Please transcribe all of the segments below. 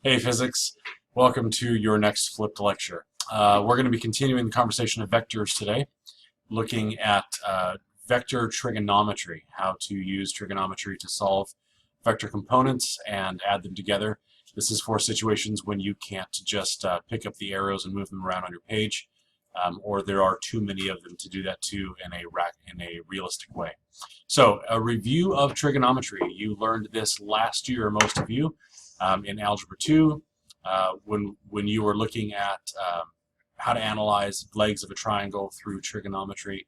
Hey physics, welcome to your next flipped lecture. We're going to be continuing the conversation of vectors today, looking at vector trigonometry, how to use trigonometry to solve vector components and add them together. This is for situations when you can't just pick up the arrows and move them around on your page, or there are too many of them to do that to in a realistic way. So a review of trigonometry. You learned this last year, most of you. In Algebra 2, when you were looking at how to analyze legs of a triangle through trigonometry,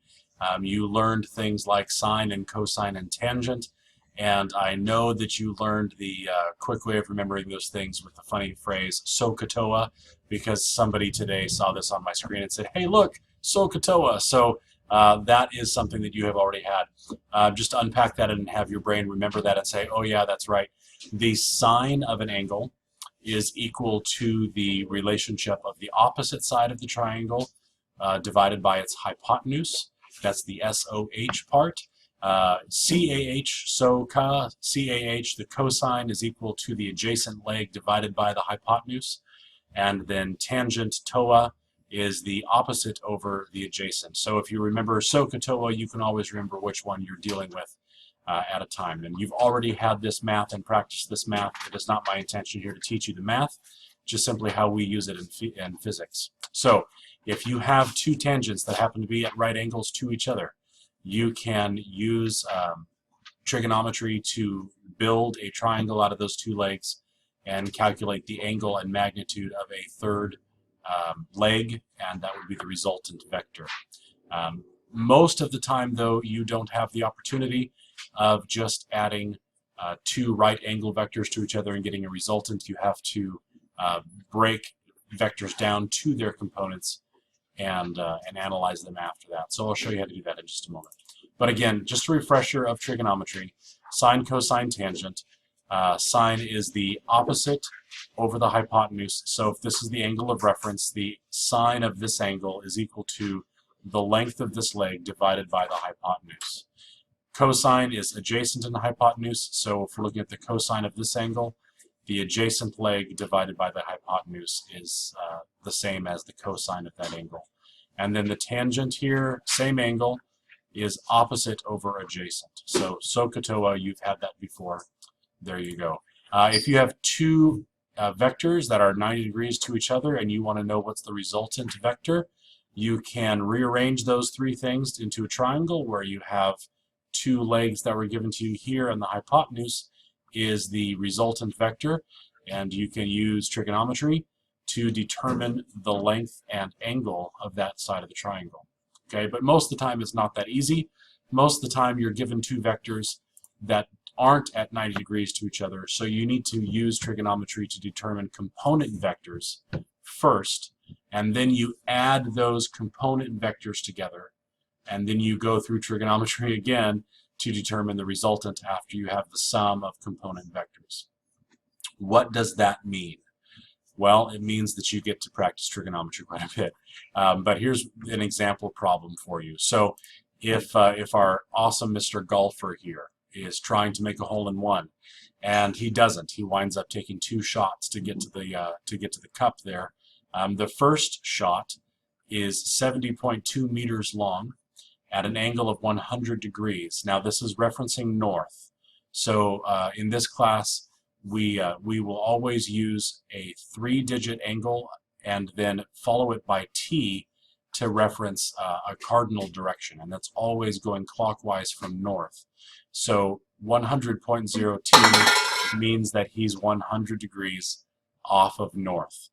you learned things like sine and cosine and tangent, and I know that you learned the quick way of remembering those things with the funny phrase SOHCAHTOA, because somebody today saw this on my screen and said, hey look, SOHCAHTOA. So that is something that you have already had. Just to unpack that and have your brain remember that and say, oh yeah, that's right. The sine of an angle is equal to the relationship of the opposite side of the triangle divided by its hypotenuse. That's the SOH part. CAH, SOHCAH, CAH, the cosine is equal to the adjacent leg divided by the hypotenuse. And then tangent, TOA, is the opposite over the adjacent. So if you remember SOHCAHTOA, you can always remember which one you're dealing with at a time. And you've already had this math and practiced this math. It is not my intention here to teach you the math, just simply how we use it in physics. So if you have two tangents that happen to be at right angles to each other, you can use trigonometry to build a triangle out of those two legs and calculate the angle and magnitude of a third leg, and that would be the resultant vector. Most of the time, though, you don't have the opportunity of just adding two right angle vectors to each other and getting a resultant. You have to break vectors down to their components and analyze them after that. So I'll show you how to do that in just a moment. But again, just a refresher of trigonometry: sine, cosine, tangent. Sine is the opposite over the hypotenuse. So if this is the angle of reference, the sine of this angle is equal to the length of this leg divided by the hypotenuse. Cosine is adjacent in the hypotenuse, so if we're looking at the cosine of this angle, the adjacent leg divided by the hypotenuse is the same as the cosine of that angle. And then the tangent here, same angle, is opposite over adjacent. So SOHCAHTOA, you've had that before. There you go. If you have two vectors that are 90 degrees to each other and you want to know what's the resultant vector, you can rearrange those three things into a triangle where you have two legs that were given to you here, and the hypotenuse is the resultant vector, and you can use trigonometry to determine the length and angle of that side of the triangle. Okay, but most of the time it's not that easy. Most of the time you're given two vectors that aren't at 90 degrees to each other, so you need to use trigonometry to determine component vectors first, and then you add those component vectors together, and then you go through trigonometry again to determine the resultant after you have the sum of component vectors. What does that mean? Well, it means that you get to practice trigonometry quite a bit. But here's an example problem for you. So if our awesome Mr. Golfer here is trying to make a hole-in-one, and he doesn't, he winds up taking two shots to get to the cup there. The first shot is 70.2 meters long at an angle of 100 degrees. Now this is referencing north. So in this class, we will always use a 3-digit angle and then follow it by T to reference a cardinal direction, and that's always going clockwise from north. So 100.0 T means that he's 100 degrees off of north.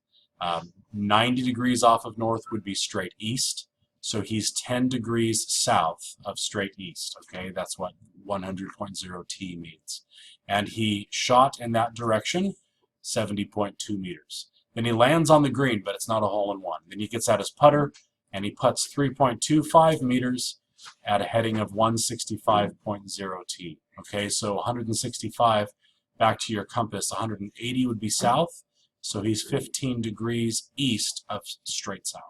90 degrees off of north would be straight east, so he's 10 degrees south of straight east. Okay, that's what 100.0 T means. And he shot in that direction 70.2 meters. Then he lands on the green, but it's not a hole-in-one. Then he gets out his putter and he puts 3.25 meters at a heading of 165.0 T. Okay, so 165 back to your compass, 180 would be south, so he's 15 degrees east of straight south.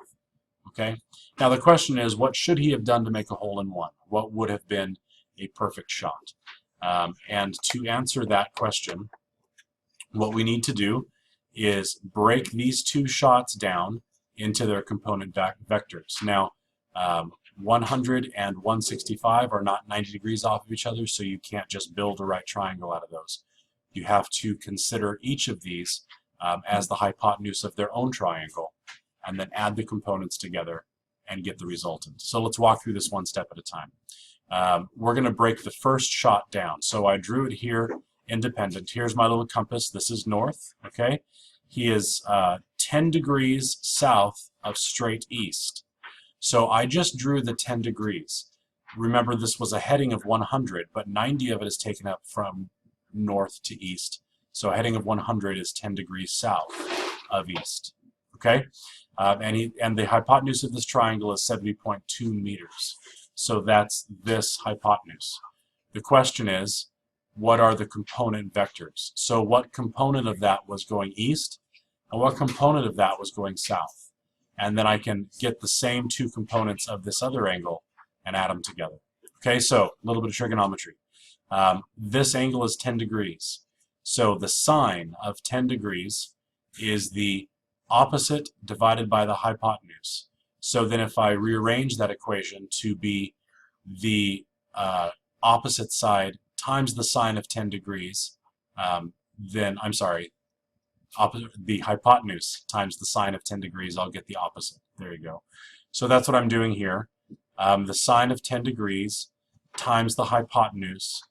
Okay, now the question is, what should he have done to make a hole-in-one? What would have been a perfect shot? And to answer that question, what we need to do is break these two shots down into their component vectors. Now, 100 and 165 are not 90 degrees off of each other, so you can't just build a right triangle out of those. You have to consider each of these as the hypotenuse of their own triangle, and then add the components together and get the resultant. So let's walk through this one step at a time. We're going to break the first shot down. So I drew it here independent. Here's my little compass. This is north. Okay, he is 10 degrees south of straight east. So I just drew the 10 degrees. Remember, this was a heading of 100, but 90 of it is taken up from north to east. So a heading of 100 is 10 degrees south of east. Okay, and the hypotenuse of this triangle is 70.2 meters. So that's this hypotenuse. The question is, what are the component vectors? So what component of that was going east, and what component of that was going south? And then I can get the same two components of this other angle and add them together. Okay, so a little bit of trigonometry. This angle is 10 degrees. So the sine of 10 degrees is the opposite divided by the hypotenuse. So then if I rearrange that equation to be the opposite side times the sine of 10 degrees, then, I'm sorry, the hypotenuse times the sine of 10 degrees, I'll get the opposite. There you go. So that's what I'm doing here. The sine of 10 degrees times the hypotenuse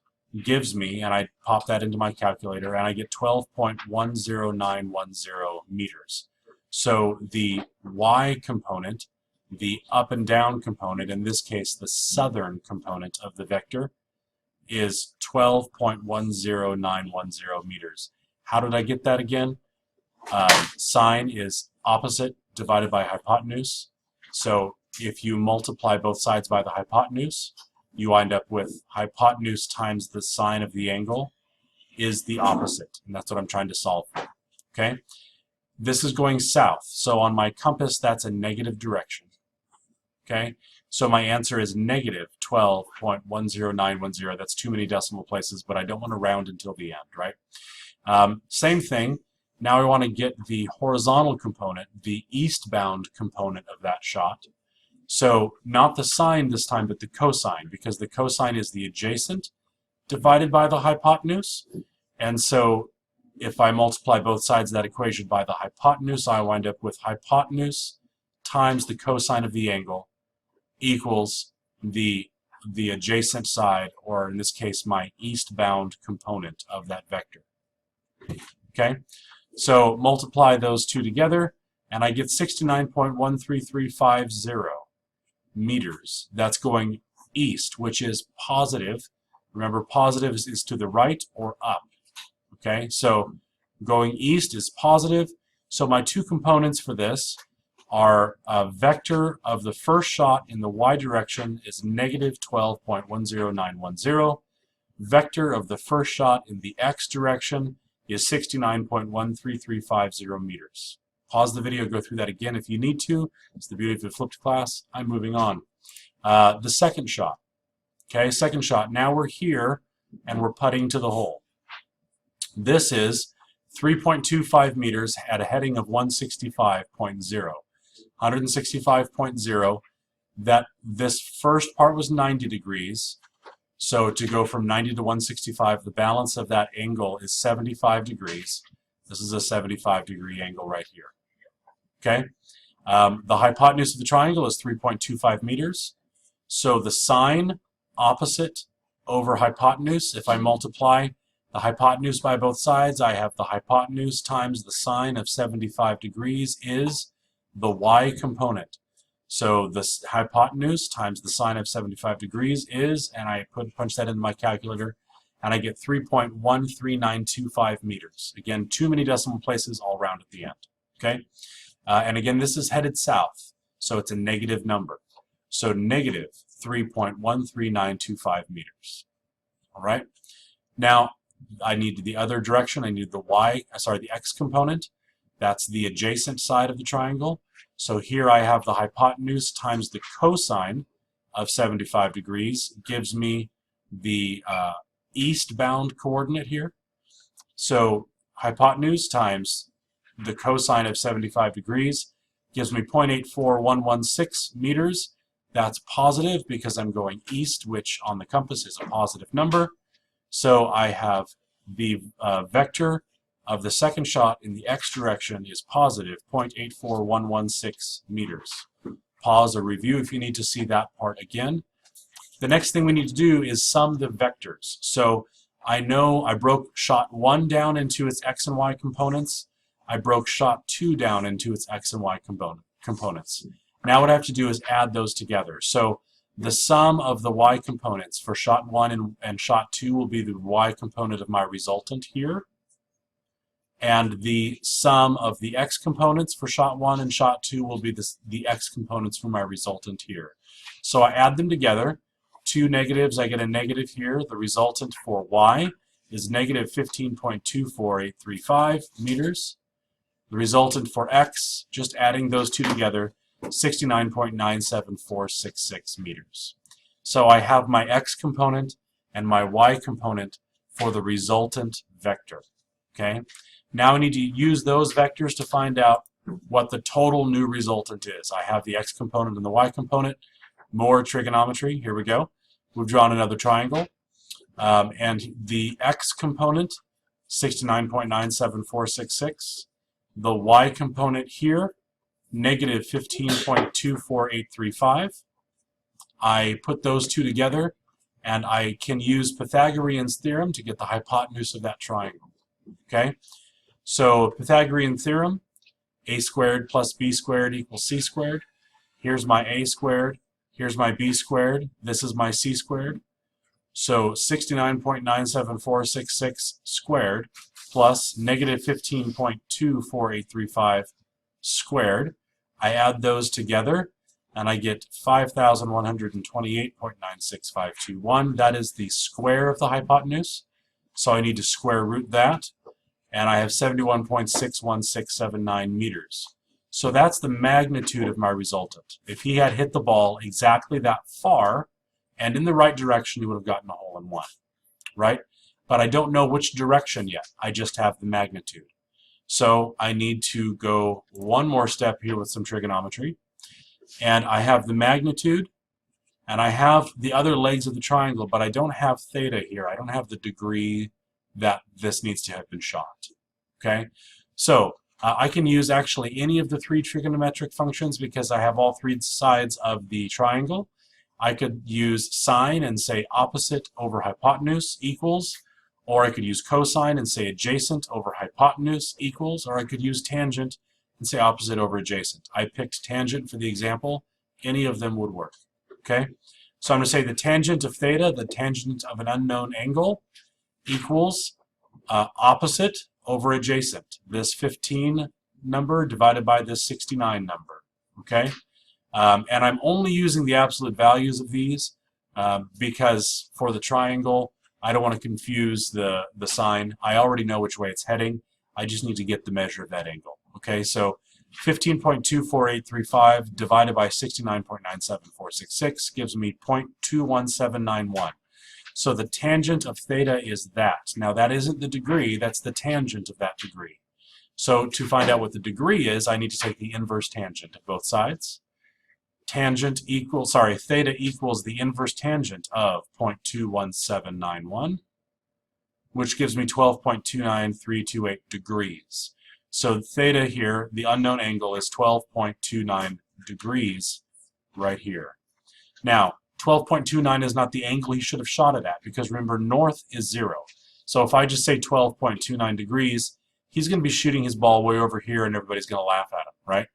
gives me, and I pop that into my calculator, and I get 12.10910 meters. So the y component, the up and down component, in this case the southern component of the vector, is 12.10910 meters. How did I get that again? Sine is opposite divided by hypotenuse. So if you multiply both sides by the hypotenuse, you wind up with hypotenuse times the sine of the angle is the opposite. And that's what I'm trying to solve for. Okay? This is going south. So on my compass, that's a negative direction. Okay? So my answer is negative 12.10910. That's too many decimal places, but I don't want to round until the end, right? Same thing. Now I want to get the horizontal component, the eastbound component of that shot. So not the sine this time, but the cosine, because the cosine is the adjacent divided by the hypotenuse. And so if I multiply both sides of that equation by the hypotenuse, I wind up with hypotenuse times the cosine of the angle equals the adjacent side, or in this case, my eastbound component of that vector. Okay? So multiply those two together, and I get 69.13350 meters. That's going east, which is positive. Remember, positive is to the right or up. Okay, so going east is positive. So my two components for this are a vector of the first shot in the y direction is negative 12.10910. Vector of the first shot in the x direction is 69.13350 meters. Pause the video, go through that again if you need to. It's the beauty of the flipped class. I'm moving on. The second shot. Okay, second shot. Now we're here and we're putting to the hole. This is 3.25 meters at a heading of 165.0. 165.0. That this first part was 90 degrees. So to go from 90 to 165, the balance of that angle is 75 degrees. This is a 75-degree angle right here. Okay? The hypotenuse of the triangle is 3.25 meters. So the sine opposite over hypotenuse, if I multiply the hypotenuse by both sides, I have the hypotenuse times the sine of 75 degrees is the y component. So the hypotenuse times the sine of 75 degrees is, and I punch that into my calculator, and I get 3.13925 meters. Again, too many decimal places, all round at the end. Okay? And again, this is headed south, so it's a negative number. So negative 3.13925 meters. All right? Now, I need the other direction. I need the the x component. That's the adjacent side of the triangle. So here I have the hypotenuse times the cosine of 75 degrees gives me the eastbound coordinate here. So hypotenuse times the cosine of 75 degrees gives me 0.84116 meters. That's positive because I'm going east, which on the compass is a positive number. So I have the vector of the second shot in the x direction is positive 0.84116 meters. Pause or review if you need to see that part again. The next thing we need to do is sum the vectors. So I know I broke shot 1 down into its x and y components. I broke shot 2 down into its x and y components. Now what I have to do is add those together. So the sum of the y components for shot 1 and shot 2 will be the y component of my resultant here. And the sum of the x components for shot 1 and shot 2 will be the x components for my resultant here. So I add them together. Two negatives, I get a negative here. The resultant for y is negative 15.24835 meters. The resultant for x, just adding those two together, 69.97466 meters. So I have my x component and my y component for the resultant vector. Okay. Now I need to use those vectors to find out what the total new resultant is. I have the x component and the y component. More trigonometry. Here we go. We've drawn another triangle. And the x component, 69.97466. The y component here, negative 15.24835. I put those two together, and I can use Pythagorean's theorem to get the hypotenuse of that triangle. Okay? So Pythagorean theorem, a squared plus b squared equals c squared. Here's my a squared. Here's my b squared. This is my c squared. So 69.97466 squared plus negative 15.24835 squared. I add those together, and I get 5,128.96521. That is the square of the hypotenuse. So I need to square root that, and I have 71.61679 meters. So that's the magnitude of my resultant. If he had hit the ball exactly that far and in the right direction, he would have gotten a hole in one, right? But I don't know which direction yet. I just have the magnitude. So I need to go one more step here with some trigonometry. And I have the magnitude, and I have the other legs of the triangle, but I don't have theta here. I don't have the degree that this needs to have been shot. Okay? So I can use actually any of the three trigonometric functions because I have all three sides of the triangle. I could use sine and say opposite over hypotenuse equals, or I could use cosine and say adjacent over hypotenuse equals, or I could use tangent and say opposite over adjacent. I picked tangent for the example. Any of them would work. Okay? So I'm going to say the tangent of theta, the tangent of an unknown angle, equals opposite over adjacent. This 15 number divided by this 69 number. Okay? And I'm only using the absolute values of these because for the triangle, I don't want to confuse the sign. I already know which way it's heading. I just need to get the measure of that angle. Okay, so 15.24835 divided by 69.97466 gives me 0.21791. So the tangent of theta is that. Now that isn't the degree, that's the tangent of that degree. So to find out what the degree is, I need to take the inverse tangent of both sides. Theta equals the inverse tangent of 0.21791, which gives me 12.29328 degrees. So theta here, the unknown angle, is 12.29 degrees right here. Now, 12.29 is not the angle he should have shot it at, because remember, north is 0. So if I just say 12.29 degrees, he's going to be shooting his ball way over here and everybody's going to laugh at him, right?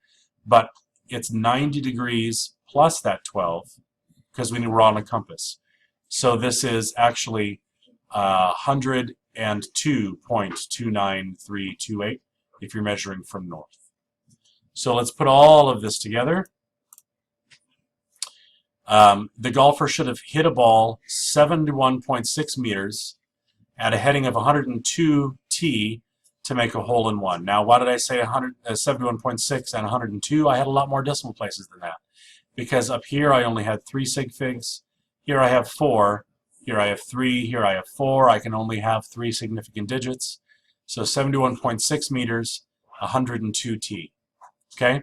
But it's 90 degrees plus that 12, because we're on a compass. So this is actually 102.29328 if you're measuring from north. So let's put all of this together. The golfer should have hit a ball 71.6 meters at a heading of 102 T to make a hole in one. Now, why did I say 71.6 and 102? I had a lot more decimal places than that, because up here I only had 3 sig figs. Here I have 4. Here I have 3. Here I have 4. I can only have 3 significant digits. So 71.6 meters 102t. Okay?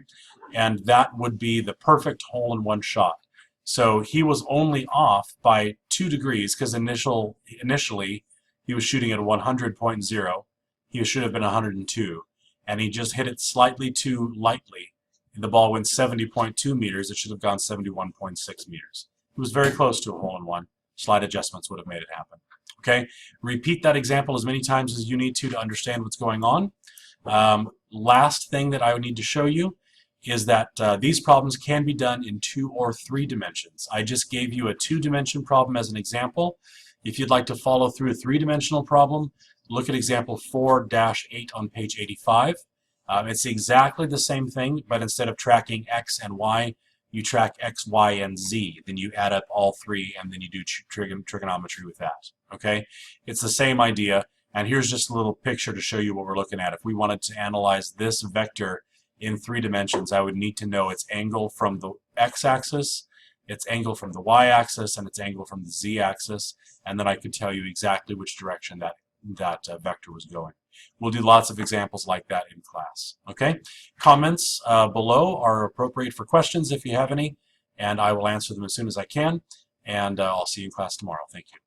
And that would be the perfect hole-in-one shot. So he was only off by 2 degrees because initially he was shooting at 100.0. He should have been 102. And he just hit it slightly too lightly. The ball went 70.2 meters. It should have gone 71.6 meters. It was very close to a hole-in-one. Slight adjustments would have made it happen. Okay? Repeat that example as many times as you need to understand what's going on. Last thing that I would need to show you is that these problems can be done in 2 or 3 dimensions. I just gave you a 2-dimension problem as an example. If you'd like to follow through a 3-dimensional problem, look at example 4-8 on page 85. It's exactly the same thing, but instead of tracking x and y, you track x, y, and z. Then you add up all 3, and then you do trigonometry with that. Okay? It's the same idea, and here's just a little picture to show you what we're looking at. If we wanted to analyze this vector in 3 dimensions, I would need to know its angle from the x-axis, its angle from the y-axis, and its angle from the z-axis, and then I could tell you exactly which direction that vector was going. We'll do lots of examples like that in class. Okay? Comments below are appropriate for questions if you have any, and I will answer them as soon as I can, and I'll see you in class tomorrow. Thank you.